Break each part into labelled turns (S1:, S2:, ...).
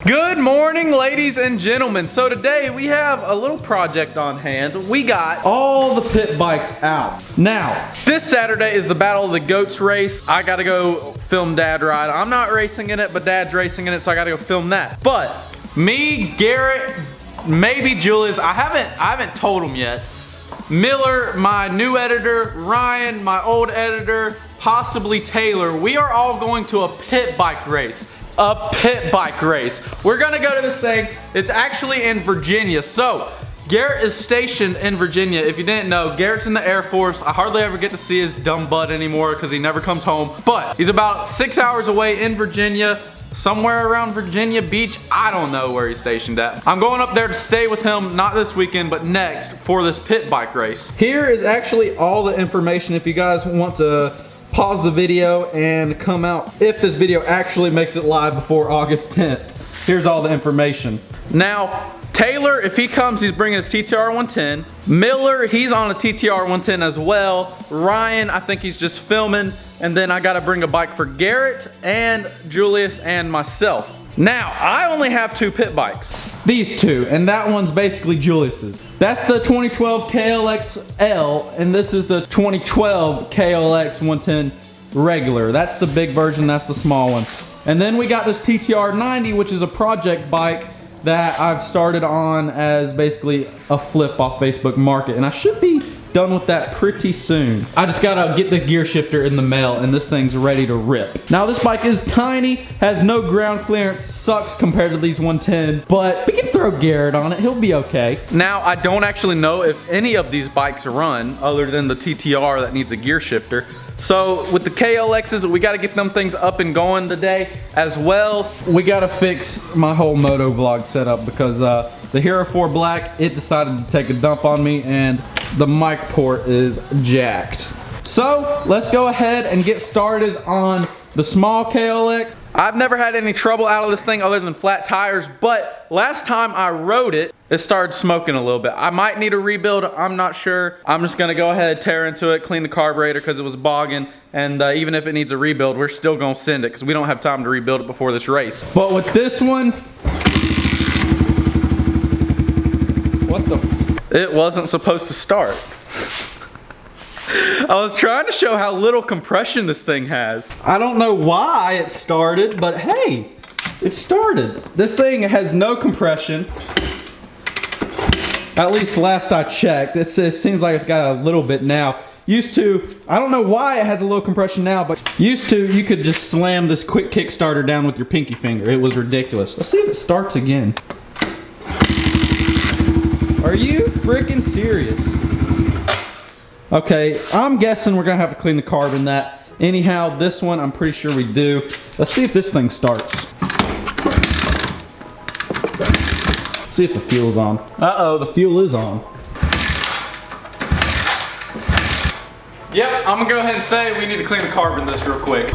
S1: Good morning, ladies and gentlemen. So today we have a little project on hand. We got all the pit bikes out. Now, this Saturday is the Battle of the Goats race. I gotta go film Dad ride. I'm not racing in it, but Dad's racing in it, so I gotta go film that. But me, Garrett, maybe Julius, I haven't told him yet. Miller, my new editor, Ryan, my old editor, possibly Taylor, we are all going to a pit bike race. A pit bike race. We're gonna go to this thing. It's actually in Virginia. So, Garrett is stationed in Virginia. If you didn't know, Garrett's in the Air Force. I hardly ever get to see his dumb butt anymore because he never comes home. But he's about 6 hours away in Virginia, somewhere around Virginia Beach. I don't know where he's stationed at. I'm going up there to stay with him, not this weekend, but next for this pit bike race. Here is actually all the information if you guys want to pause the video and come out if this video actually makes it live before August 10th. Here's all the information. Now, Taylor, if he comes, he's bringing his TTR 110. Miller, he's on a TTR 110 as well. Ryan, I think he's just filming. And then I gotta bring a bike for Garrett and Julius and myself. Now, I only have two pit bikes. These two, and that one's basically Julius's. That's the 2012 KLX L, and this is the 2012 KLX 110 regular. That's the big version, that's the small one. And then we got this TTR 90, which is a project bike that I've started on as basically a flip off Facebook Market, and I should be done with that pretty soon. I just gotta get the gear shifter in the mail and this thing's ready to rip. Now this bike is tiny, has no ground clearance, sucks compared to these 110, but we can throw Garrett on it, he'll be okay. Now I don't actually know if any of these bikes run other than the TTR that needs a gear shifter. So with the KLXs, we gotta get them things up and going today as well. We gotta fix my whole Moto vlog setup because the Hero 4 Black, it decided to take a dump on me and the mic port is jacked. So let's go ahead and get started on the small KLX. I've never had any trouble out of this thing other than flat tires, but last time I rode it, it started smoking a little bit. I might need a rebuild, I'm not sure. I'm just gonna go ahead, tear into it, clean the carburetor because it was bogging, and even if it needs a rebuild, we're still gonna send it because we don't have time to rebuild it before this race. But with this one, what the? It wasn't supposed to start. I was trying to show how little compression this thing has. I don't know why it started, but hey, it started. This thing has no compression. At least last I checked. It seems like it's got a little bit now. Used to, I don't know why it has a little compression now, but used to, you could just slam this quick kickstarter down with your pinky finger. It was ridiculous. Let's see if it starts again. Are you freaking serious? Okay, I'm guessing we're gonna have to clean the carb in that. Anyhow, this one, I'm pretty sure we do. Let's see if this thing starts. See if the fuel's on. Uh-oh, the fuel is on. Yep, I'm gonna go ahead and say we need to clean the carb in this real quick.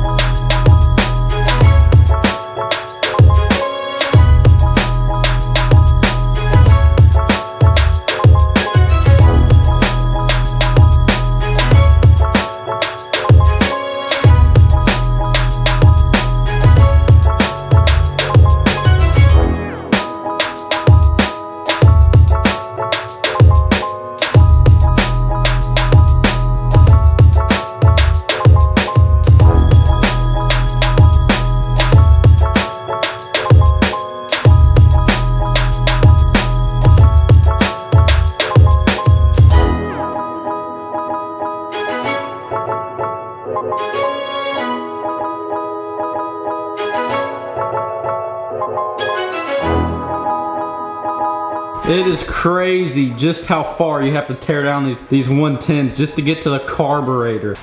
S1: It is crazy just how far you have to tear down these 110s just to get to the carburetor.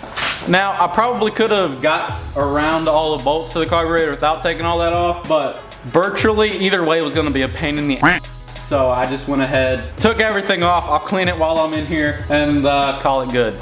S1: Now, I probably could have got around all the bolts to the carburetor without taking all that off, but virtually either way was gonna be a pain in the ass. So I just went ahead, took everything off. I'll clean it while I'm in here and call it good.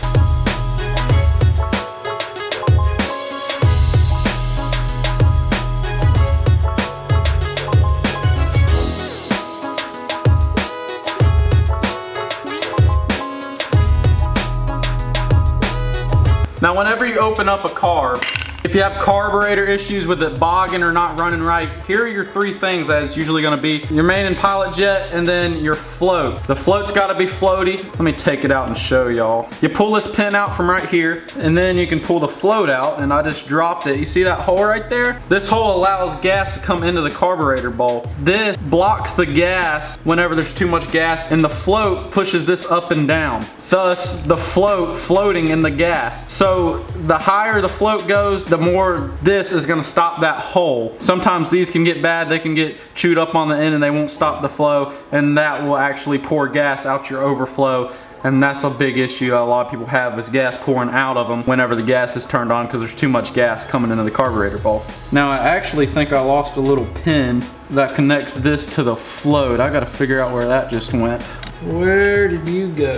S1: Now, whenever you open up a carb, If you have carburetor issues with it bogging or not running right, here are your 3 things that it's usually gonna be. Your main and pilot jet, and then your float. The float's gotta be floaty. Let me take it out and show y'all. You pull this pin out from right here, and then you can pull the float out, and I just dropped it. You see that hole right there? This hole allows gas to come into the carburetor bowl. This blocks the gas whenever there's too much gas, and the float pushes this up and down. Thus, the float floating in the gas. So the higher the float goes, the more this is gonna stop that hole. Sometimes these can get bad, they can get chewed up on the end and they won't stop the flow, and that will actually pour gas out your overflow. And that's a big issue that a lot of people have, is gas pouring out of them whenever the gas is turned on because there's too much gas coming into the carburetor bowl. Now I actually think I lost a little pin that connects this to the float. I gotta figure out where that just went. Where did you go?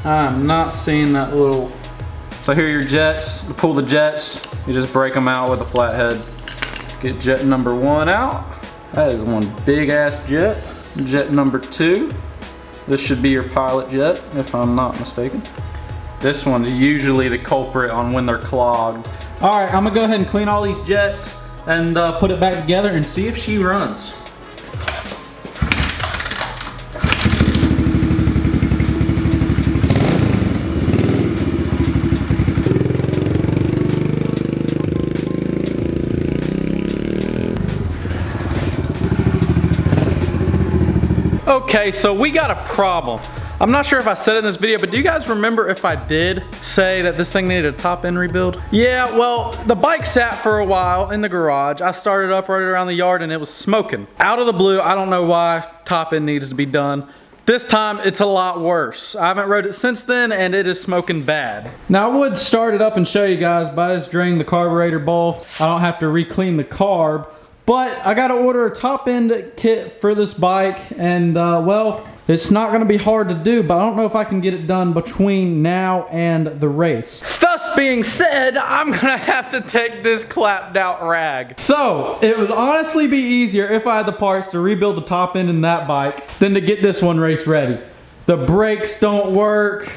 S1: I'm not seeing that little. So here are your jets. You pull the jets, you just break them out with a flathead. Get jet number 1 out. That is one big ass jet. Jet number 2. This should be your pilot jet, if I'm not mistaken. This one's usually the culprit on when they're clogged. All right, I'm gonna go ahead and clean all these jets and put it back together and see if she runs. Okay, so we got a problem. I'm not sure if I said it in this video, but do you guys remember if I did say that this thing needed a top end rebuild? Yeah, well, the bike sat for a while in the garage. I started up right around the yard and it was smoking. Out of the blue, I don't know why top end needs to be done. This time, it's a lot worse. I haven't rode it since then and it is smoking bad. Now I would start it up and show you guys, but I just drained the carburetor bowl. I don't have to re-clean the carb. But I gotta order a top end kit for this bike, and well, it's not gonna be hard to do, but I don't know if I can get it done between now and the race. Thus being said, I'm gonna have to take this clapped out rag. So, it would honestly be easier if I had the parts to rebuild the top end in that bike than to get this one race ready. The brakes don't work.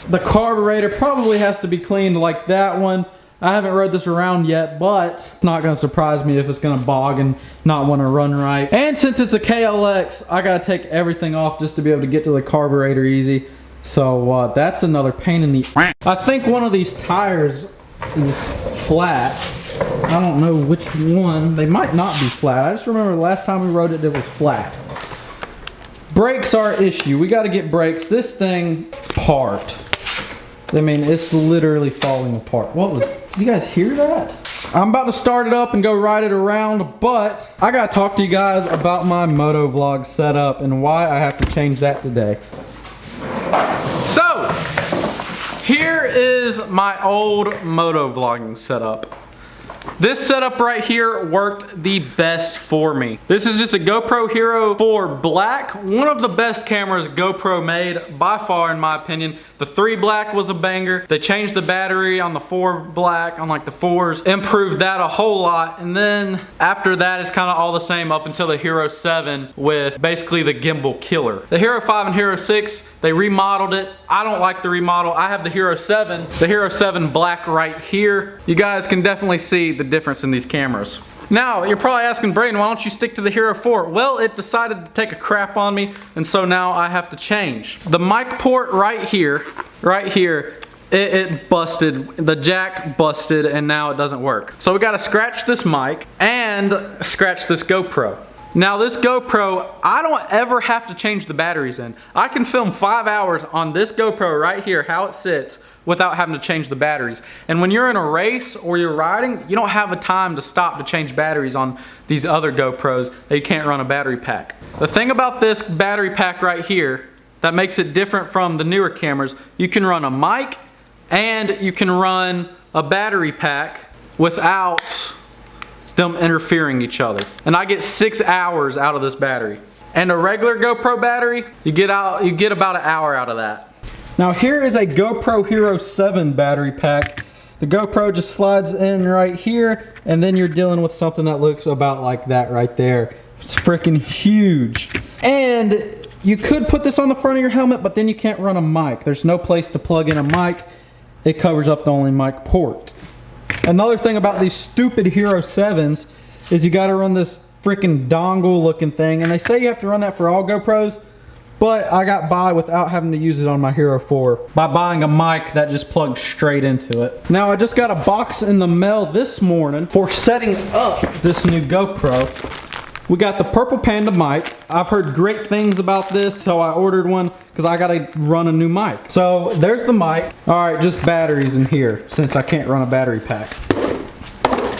S1: The carburetor probably has to be cleaned like that one. I haven't rode this around yet, but it's not gonna surprise me if it's gonna bog and not wanna run right. And since it's a KLX, I gotta take everything off just to be able to get to the carburetor easy. So that's another pain in the... I think one of these tires is flat. I don't know which one. They might not be flat. I just remember the last time we rode it, it was flat. Brakes are an issue. We gotta get brakes. This thing apart. I mean, it's literally falling apart. What was... Did you guys hear that? I'm about to start it up and go ride it around, but I gotta talk to you guys about my moto vlog setup and why I have to change that today. So, here is my old moto vlogging setup. This setup right here worked the best for me. This is just a GoPro Hero 4 Black. One of the best cameras GoPro made by far in my opinion. The 3 Black was a banger. They changed the battery on the 4 Black, on like the 4s, improved that a whole lot. And then after that it's kind of all the same up until the Hero 7 with basically the gimbal killer. The Hero 5 and Hero 6, they remodeled it. I don't like the remodel. I have the Hero 7 Black right here. You guys can definitely see the difference in these cameras. Now, you're probably asking, Braydon, why don't you stick to the Hero 4? Well, it decided to take a crap on me, and so now I have to change. The mic port right here, it busted. The jack busted, and now it doesn't work. So we gotta scratch this mic and scratch this GoPro. Now this GoPro, I don't ever have to change the batteries in. I can film 5 hours on this GoPro right here, how it sits, without having to change the batteries. And when you're in a race or you're riding, you don't have a time to stop to change batteries on these other GoPros that you can't run a battery pack. The thing about this battery pack right here that makes it different from the newer cameras, you can run a mic and you can run a battery pack without them interfering each other. And I get 6 hours out of this battery. And a regular GoPro battery, you get about an hour out of that. Now here is a GoPro Hero 7 battery pack. The GoPro just slides in right here, and then you're dealing with something that looks about like that right there. It's freaking huge. And you could put this on the front of your helmet, but then you can't run a mic. There's no place to plug in a mic. It covers up the only mic port. Another thing about these stupid Hero 7s is you gotta run this freaking dongle looking thing, and they say you have to run that for all GoPros, but I got by without having to use it on my Hero 4 by buying a mic that just plugs straight into it. Now I just got a box in the mail this morning for setting up this new GoPro. We got the Purple Panda mic. I've heard great things about this, so I ordered one because I gotta run a new mic. So there's the mic. All right, just batteries in here since I can't run a battery pack.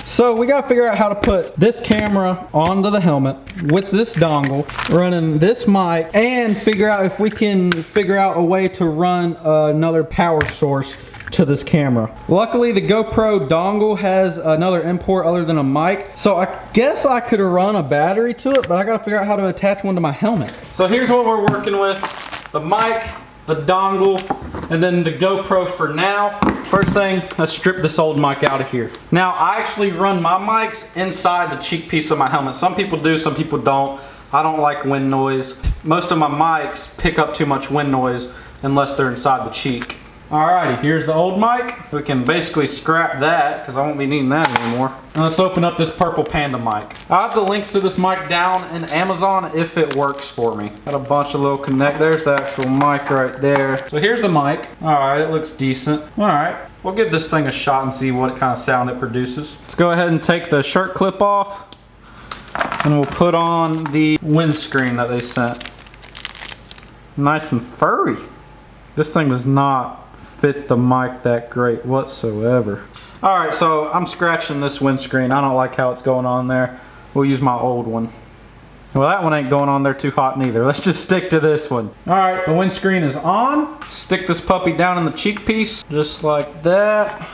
S1: So we gotta figure out how to put this camera onto the helmet with this dongle, running this mic, and figure out if we can figure out a way to run another power source to this camera. Luckily the GoPro dongle has another import other than a mic, so I guess I could run a battery to it, but I gotta figure out how to attach one to my helmet. So here's what we're working with: the mic, the dongle, and then the GoPro for now. First thing, let's strip this old mic out of here. Now I actually run my mics inside the cheek piece of my helmet. Some people do, some people don't. I don't like wind noise. Most of my mics pick up too much wind noise unless they're inside the cheek. Alrighty, here's the old mic. We can basically scrap that because I won't be needing that anymore. And let's open up this Purple Panda mic. I have the links to this mic down in Amazon if it works for me. Got a bunch of little connect. There's the actual mic right there. So here's the mic. Alright, it looks decent. Alright, we'll give this thing a shot and see what kind of sound it produces. Let's go ahead and take the shirt clip off, and we'll put on the windscreen that they sent. Nice and furry. This thing does not fit the mic that great whatsoever. Alright, so I'm scratching this windscreen. I don't like how it's going on there. We'll use my old one. Well, that one ain't going on there too hot neither. Let's just stick to this one. Alright, the windscreen is on. Stick this puppy down in the cheek piece, just like that.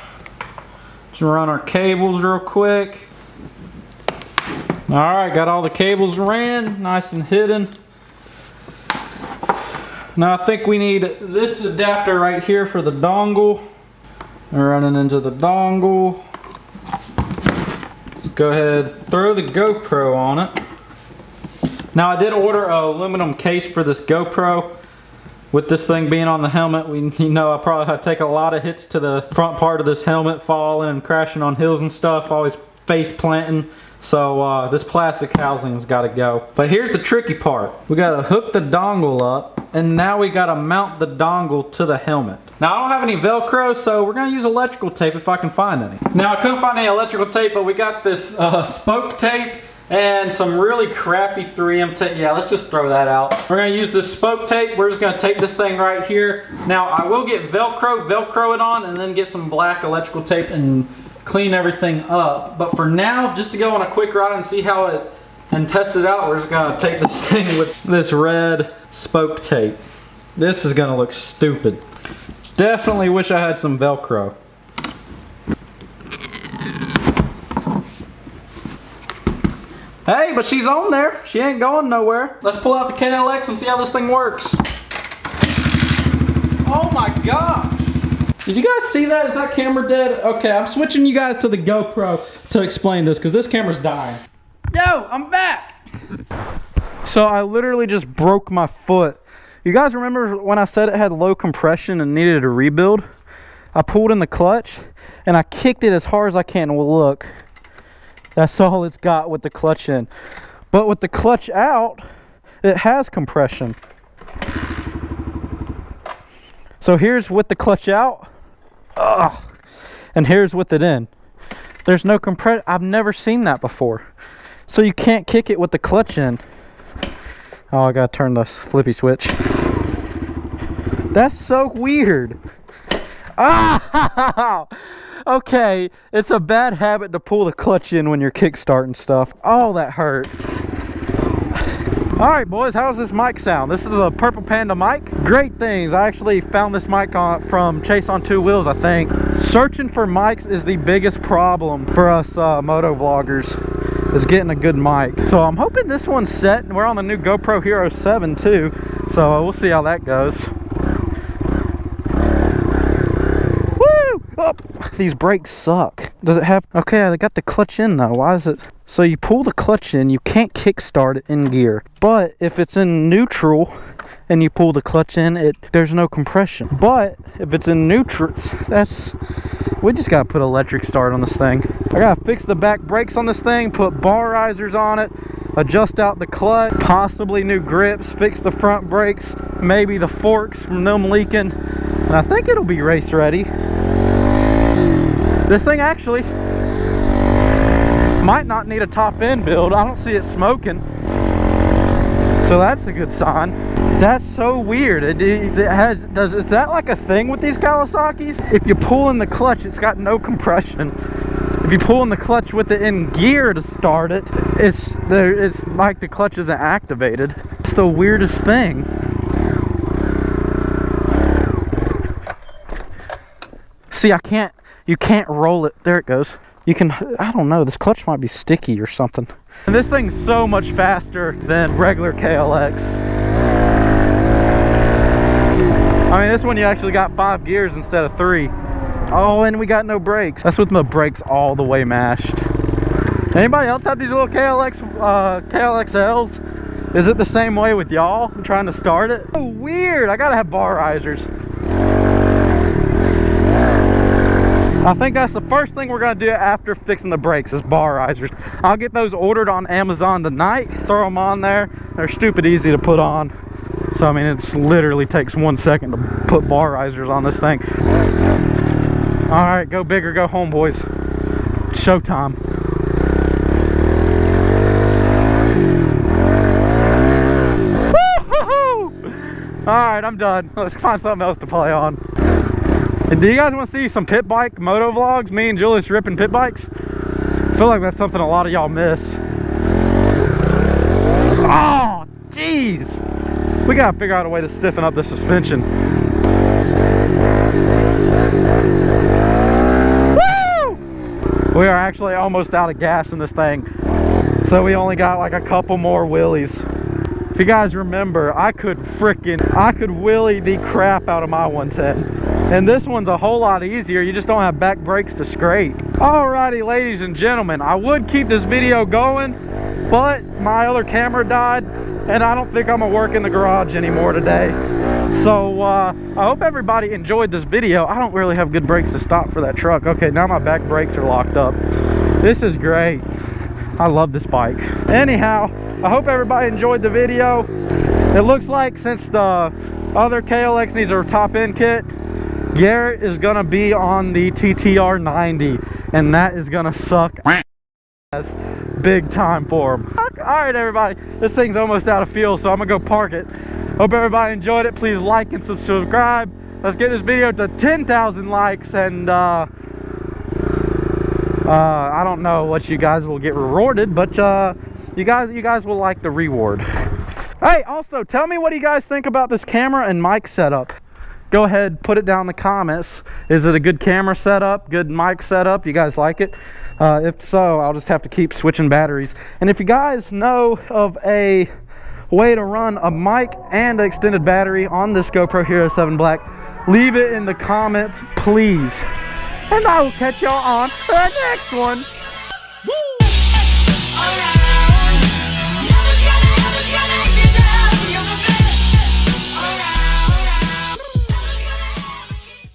S1: Just run our cables real quick. Alright, got all the cables ran, nice and hidden. Now I think we need this adapter right here for the dongle. Running into the dongle. Go ahead, throw the GoPro on it. Now I did order an aluminum case for this GoPro. With this thing being on the helmet, I probably had to take a lot of hits to the front part of this helmet, falling and crashing on hills and stuff, always face planting. So this plastic housing's got to go. But here's the tricky part. We got to hook the dongle up, and now we got to mount the dongle to the helmet. Now I don't have any Velcro, so we're going to use electrical tape if I can find any. Now I couldn't find any electrical tape, but we got this spoke tape and some really crappy 3M tape. Yeah, let's just throw that out. We're going to use this spoke tape. We're just going to tape this thing right here. Now I will get Velcro it on, and then get some black electrical tape and clean everything up. But for now, just to go on a quick ride and see how it, and test it out, we're just gonna tape this thing with this red spoke tape. This is gonna look stupid. Definitely wish I had some Velcro. Hey, but she's on there. She ain't going nowhere. Let's pull out the KLX and see how this thing works. Oh my gosh. Did you guys see that? Is that camera dead? Okay, I'm switching you guys to the GoPro to explain this because this camera's dying. Yo, I'm back! So I literally just broke my foot. You guys remember when I said it had low compression and needed a rebuild? I pulled in the clutch and I kicked it as hard as I can. Well, look, that's all it's got with the clutch in. But with the clutch out, it has compression. So here's with the clutch out. Ugh. And here's with it in. There's no compression. I've never seen that before. So you can't kick it with the clutch in. Oh, I gotta turn the flippy switch. That's so weird. Ah! Okay, it's a bad habit to pull the clutch in when you're kickstarting stuff. Oh, that hurt. Alright boys, how's this mic sound? This is a Purple Panda mic. Great things. I actually found this mic from Chase on Two Wheels, I think. Searching for mics is the biggest problem for us moto vloggers, is getting a good mic. So I'm hoping this one's set. We're on the new GoPro Hero 7 too, so we'll see how that goes. Woo! Oh, these brakes suck. Does it have... Okay, I got the clutch in though. Why is it... So you pull the clutch in, you can't kickstart it in gear. But if it's in neutral and you pull the clutch in, there's no compression. But if it's in neutrals, we just gotta put electric start on this thing. I gotta fix the back brakes on this thing, put bar risers on it, adjust out the clutch, possibly new grips, fix the front brakes, maybe the forks from them leaking, and I think it'll be race ready. This thing actually might not need a top end build. I don't see it smoking, so that's a good sign. That's so weird. Is that like a thing with these Kawasaki's? If you pull in the clutch, it's got no compression. If you pull in the clutch with it in gear to start it, it's like the clutch isn't activated. It's the weirdest thing. See, you can't roll it. There it goes. You can, I don't know, this clutch might be sticky or something. And this thing's so much faster than regular KLX. I mean, this one you actually got 5 gears instead of 3. Oh, and we got no brakes. That's with the brakes all the way mashed. Anybody else have these little KLXLs? Is it the same way with y'all? I'm trying to start it. Oh, weird. I gotta have bar risers. I think that's the first thing we're gonna do after fixing the brakes is bar risers. I'll get those ordered on Amazon tonight, throw them on there. They're stupid easy to put on. So I mean, it literally takes 1 second to put bar risers on this thing. All right, go big or go home, boys. Showtime. Woo-hoo-hoo! All right, I'm done. Let's find something else to play on. And do you guys want to see some pit bike moto vlogs? Me and Julius ripping pit bikes? I feel like that's something a lot of y'all miss. Oh, jeez. We gotta figure out a way to stiffen up the suspension. Woo! We are actually almost out of gas in this thing. So we only got like a couple more wheelies. If you guys remember, I could wheelie the crap out of my 110. And this one's a whole lot easier. You just don't have back brakes to scrape. Alrighty, ladies and gentlemen, I would keep this video going, but my other camera died, and I don't think I'm gonna work in the garage anymore today. So I hope everybody enjoyed this video. I don't really have good brakes to stop for that truck. Okay, now my back brakes are locked up. This is great. I love this bike. Anyhow, I hope everybody enjoyed the video. It looks like since the other KLX needs a top end kit, Garrett is gonna be on the TTR 90, and that is gonna suck ass big time for him. All right, everybody, this thing's almost out of fuel, so I'm gonna go park it. Hope everybody enjoyed it. Please like and subscribe. Let's get this video to 10,000 likes, and I don't know what you guys will get rewarded, but you guys will like the reward. Hey, also tell me, what do you guys think about this camera and mic setup? Go ahead, put it down in the comments. Is it a good camera setup, good mic setup? You guys like it? If so, I'll just have to keep switching batteries. And if you guys know of a way to run a mic and an extended battery on this GoPro Hero 7 Black, leave it in the comments, please. And I will catch y'all on the next one.